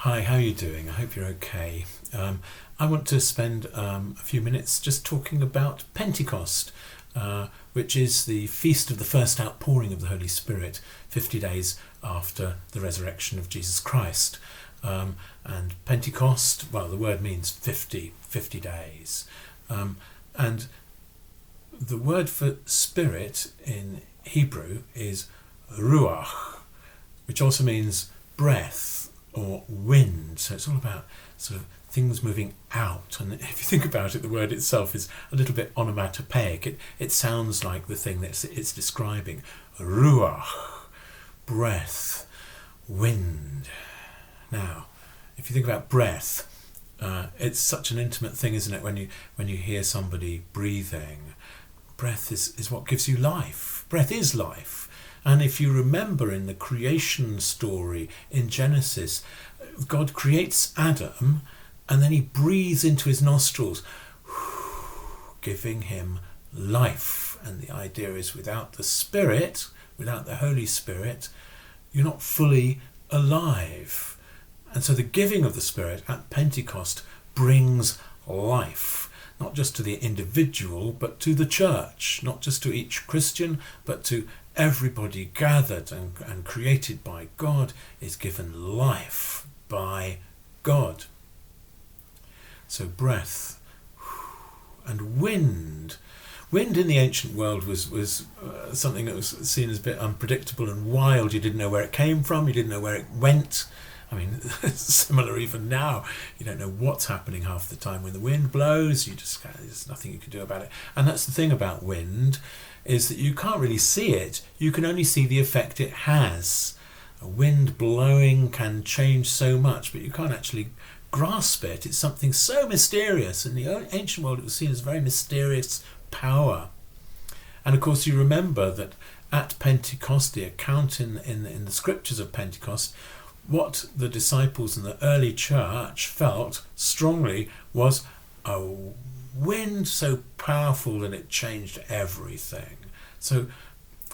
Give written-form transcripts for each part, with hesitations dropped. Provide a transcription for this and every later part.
Hi, how are you doing? I hope you're okay. I want to spend a few minutes just talking about Pentecost, which is the feast of the first outpouring of the Holy Spirit, 50 days after the resurrection of Jesus Christ. And Pentecost, well, the word means 50 days. And the word for spirit in Hebrew is ruach, which also means breath or wind. So it's all about sort of things moving out. And if you think about it, the word itself is a little bit onomatopoeic. It sounds like the thing that it's describing. Ruach, breath, wind. Now, if you think about breath, it's such an intimate thing, isn't it? When you hear somebody breathing, breath is what gives you life. Breath is life. And if you remember in the creation story in Genesis, God creates Adam and then he breathes into his nostrils, giving him life. And the idea is without the Spirit, without the Holy Spirit, you're not fully alive. And so the giving of the Spirit at Pentecost brings life, not just to the individual, but to the church, not just to each Christian, but to everybody gathered and created by God is given life by God. So breath and wind. Wind in the ancient world was something that was seen as a bit unpredictable and wild. You didn't know where it came from, you didn't know where it went. I mean, similar even now. You don't know what's happening half the time. When the wind blows, there's nothing you can do about it. And that's the thing about wind, is that you can't really see it. You can only see the effect it has. A wind blowing can change so much, but you can't actually grasp it. It's something so mysterious. In the ancient world, it was seen as a very mysterious power. And of course, you remember that at Pentecost, the account in the scriptures of Pentecost, what the disciples in the early church felt strongly was a wind so powerful that it changed everything. So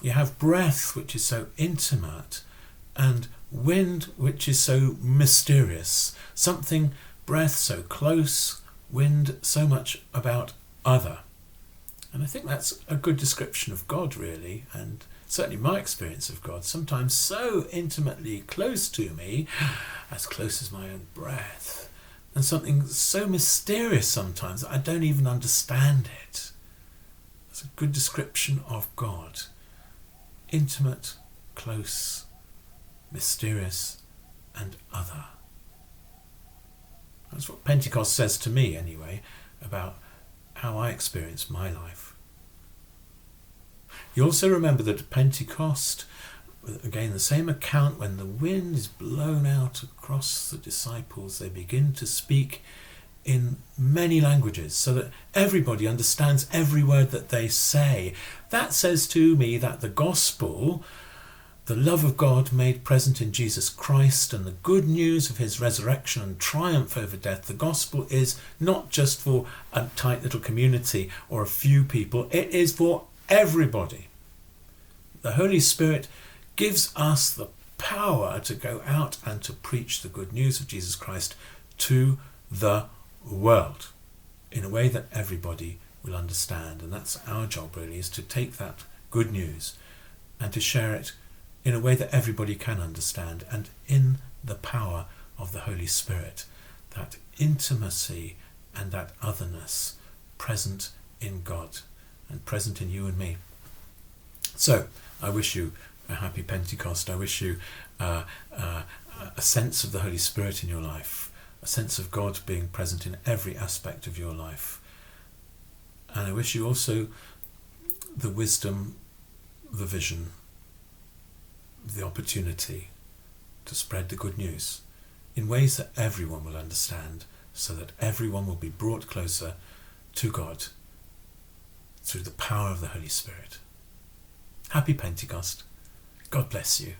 you have breath, which is so intimate, and wind, which is so mysterious. Something, breath so close, wind so much about other. And I think that's a good description of God, really, and certainly my experience of God, sometimes so intimately close to me, as close as my own breath, and something so mysterious sometimes that I don't even understand it. It's a good description of God. Intimate, close, mysterious, and other. That's what Pentecost says to me, anyway, about how I experience my life. You also remember that at Pentecost, again the same account, when the wind is blown out across the disciples, they begin to speak in many languages so that everybody understands every word that they say. That says to me that the gospel, the love of God made present in Jesus Christ, and the good news of his resurrection and triumph over death, the gospel is not just for a tight little community or a few people, it is for everybody. The Holy Spirit gives us the power to go out and to preach the good news of Jesus Christ to the world in a way that everybody will understand. And that's our job, really, is to take that good news and to share it in a way that everybody can understand, and in the power of the Holy Spirit, that intimacy and that otherness present in God and present in you and me. So I wish you a happy Pentecost. I wish you a sense of the Holy Spirit in your life, a sense of God being present in every aspect of your life. And I wish you also the wisdom, the vision, the opportunity to spread the good news in ways that everyone will understand, so that everyone will be brought closer to God through the power of the Holy Spirit. Happy Pentecost. God bless you.